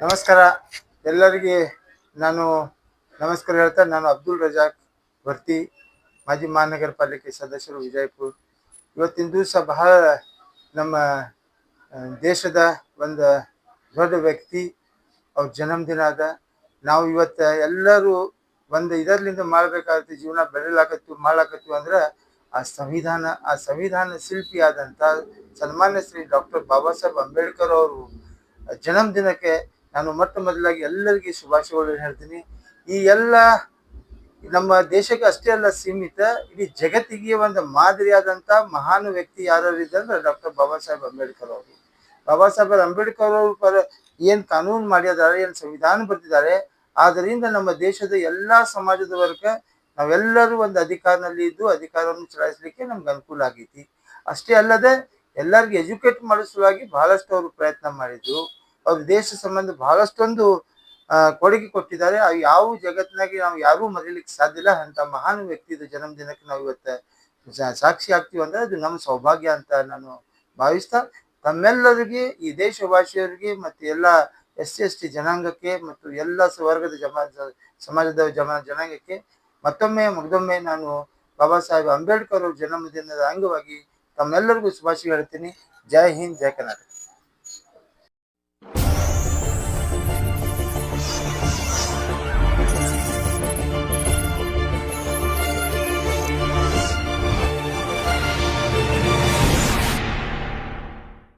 ನಮಸ್ಕಾರ ಎಲ್ಲರಿಗೆ. ನಾನು ನಮಸ್ಕಾರ ಹೇಳ್ತಾ, ನಾನು ಅಬ್ದುಲ್ ರಜಾಕ್ ಭರ್ತಿ, ಮಾಜಿ ಮಹಾನಗರ ಪಾಲಿಕೆ ಸದಸ್ಯರು, ವಿಜಯಪುರ. ಇವತ್ತಿನ ದಿವಸ ಬಹಳ ನಮ್ಮ ದೇಶದ ಒಂದು ದೊಡ್ಡ ವ್ಯಕ್ತಿ ಅವ್ರ ಜನ್ಮದಿನ ಅದ. ನಾವು ಇವತ್ತು ಎಲ್ಲರೂ ಒಂದು ಇದರ್ಲಿಂದ ಮಾಡಬೇಕಾಗುತ್ತೆ, ಜೀವನ ಮಾಡ್ಲಾಕತ್ತೀವಿ ಅಂದ್ರೆ ಆ ಸಂವಿಧಾನ ಶಿಲ್ಪಿ ಆದಂಥ ಸನ್ಮಾನ್ಯ ಶ್ರೀ ಡಾಕ್ಟರ್ ಬಾಬಾ ಸಾಹೇಬ್ ಅಂಬೇಡ್ಕರ್ ಅವರು ಜನ್ಮದಿನಕ್ಕೆ ನಾನು ಮೊದಲಾಗಿ ಎಲ್ಲರಿಗೆ ಶುಭಾಶಯಗಳನ್ನು ಹೇಳ್ತೀನಿ. ಈ ಎಲ್ಲ ನಮ್ಮ ದೇಶಕ್ಕೆ ಅಷ್ಟೇ ಅಲ್ಲ ಸೀಮಿತ, ಇಡೀ ಜಗತ್ತಿಗೆ ಒಂದು ಮಾದರಿಯಾದಂಥ ಮಹಾನ್ ವ್ಯಕ್ತಿ ಯಾರು ಇದ್ದಂದ್ರೆ ಡಾಕ್ಟರ್ ಬಾಬಾ ಸಾಹೇಬ್ ಅಂಬೇಡ್ಕರ್ ಅವರು. ಬಾಬಾ ಸಾಹೇಬ್ ಅಂಬೇಡ್ಕರ್ ಅವರು ಏನು ಕಾನೂನು ಮಾಡಿದ್ದಾರೆ, ಏನು ಸಂವಿಧಾನ ಬರೆದಿದ್ದಾರೆ, ಆದ್ದರಿಂದ ನಮ್ಮ ದೇಶದ ಎಲ್ಲ ಸಮಾಜದ ವರ್ಗ ನಾವೆಲ್ಲರೂ ಒಂದು ಅಧಿಕಾರದಲ್ಲಿ ಇದ್ದು ಅಧಿಕಾರವನ್ನು ಚಲಾಯಿಸಲಿಕ್ಕೆ ನಮ್ಗೆ ಅನುಕೂಲ ಆಗೈತಿ. ಅಷ್ಟೇ ಅಲ್ಲದೆ ಎಲ್ಲರಿಗೂ ಎಜುಕೇಟ್ ಮಾಡಿಸುವಾಗಿ ಬಹಳಷ್ಟು ಅವರು ಪ್ರಯತ್ನ ಮಾಡಿದ್ರು. ಅವ್ರ ದೇಶ ಸಂಬಂಧ ಬಹಳಷ್ಟೊಂದು ಕೊಡುಗೆ ಕೊಟ್ಟಿದ್ದಾರೆ. ಯಾವ ಜಗತ್ತಿನಾಗೆ ನಾವು ಯಾರೂ ಮರೀಲಿಕ್ಕೆ ಸಾಧ್ಯ ಇಲ್ಲ. ಅಂತ ಮಹಾನ್ ವ್ಯಕ್ತಿದ ಜನ್ಮದಿನಕ್ಕೆ ನಾವು ಇವತ್ತು ಸಾಕ್ಷಿ ಆಗ್ತೀವಿ ಅಂದ್ರೆ ಅದು ನಮ್ಮ ಸೌಭಾಗ್ಯ ಅಂತ ನಾನು ಭಾವಿಸ್ತಾ, ತಮ್ಮೆಲ್ಲರಿಗೆ, ಈ ದೇಶವಾಸಿಯವರಿಗೆ ಮತ್ತು ಎಲ್ಲ SC/ST ಜನಾಂಗಕ್ಕೆ ಮತ್ತು ಎಲ್ಲ ವರ್ಗದ ಸಮಾಜದ ಜನಾಂಗಕ್ಕೆ ಮತ್ತೊಮ್ಮೆ ನಾನು ಬಾಬಾ ಸಾಹೇಬ್ ಅಂಬೇಡ್ಕರ್ ಅವ್ರ ಜನ್ಮದಿನದ ಅಂಗವಾಗಿ ತಮ್ಮೆಲ್ಲರಿಗೂ ಶುಭಾಶಯ ಹೇಳ್ತೀನಿ. ಜೈ ಹಿಂದ್, ಜೈ ಕರ್ನಾಟಕ.